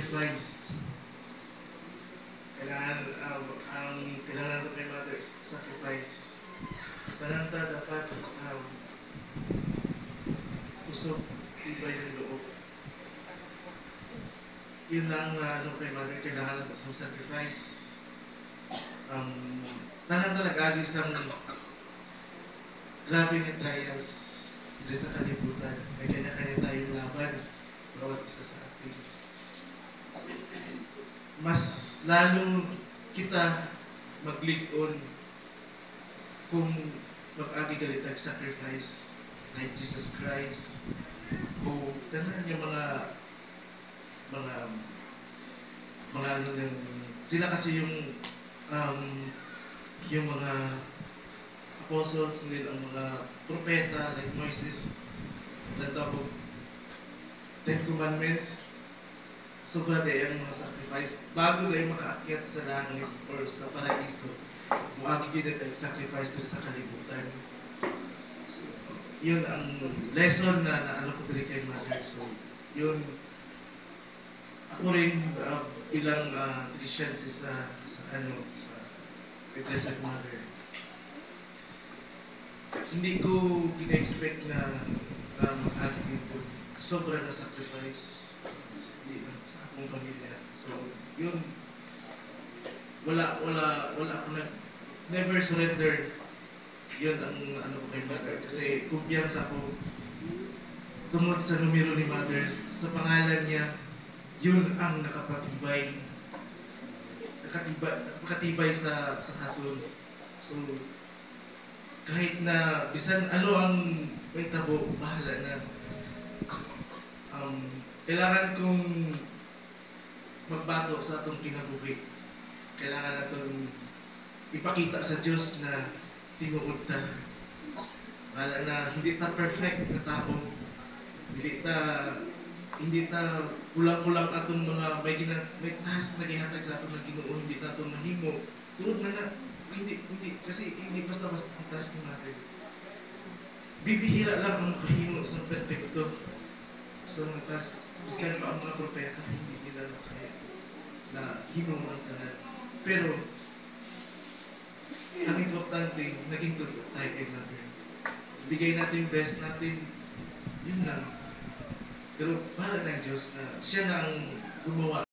sacrifice. Kailangan ko kay Mother sacrifice. Kailangan dapat usok, ibay ng loob. Yun lang kay Mother, kailangan sa sacrifice. Tanang talaga isang grabe ng trials dito sa kalibutan. May kanya-kanya tayong laban, bawat isa sa atin. Mas lalo kita mag-lead-on kung mag-agi galit sacrifice like Jesus Christ o tanan yung mga ano yung sila kasi yung mga apostles nila, ang mga propeta like Moses na tawag Ten Commandments. Sobra dahil ang mga sacrifice bago dahil makaakyat sa langit or sa paraiso, makakikita tayo sacrifice dahil sa kalibutan. So, yun ang lesson na naano ko dali kay Mother. So yun, ako rin bilang Christian sa Blessed Mother, hindi ko gina-expect na makakikita dito. Sobra na sacrifice sa akong pamilya. So, yun, wala ako never surrender. Yun ang ano ko kay Mother. Kasi kumpiyansa ko tungkol sa numero ni Mother, sa pangalan niya, yun ang nakapatibay sa kasun. So, kahit na bisan ano ang may tabo, bahala na. Kailangan kong magbago sa atong kinabuhi. Kailangan natin ipakita sa Diyos na tinuod ta. Wala na, hindi ta perfect na tao. Hindi ta kulang-kulang atong mga may task na gihatag sa atong Ginoo, hindi ta atong mahimo. Tuod man na, hindi, kasi hindi basta-basta ang task natin. Bibihira lang ang makahimo sa perfecto. So, biskan pa ang mga propeta, hindi nila kaya na himo ang tanan. Pero, ang importante, naging totoo tayo kay Mother. Bigay natin best natin, yun lang. Pero para ng Diyos na siya na ang gumawa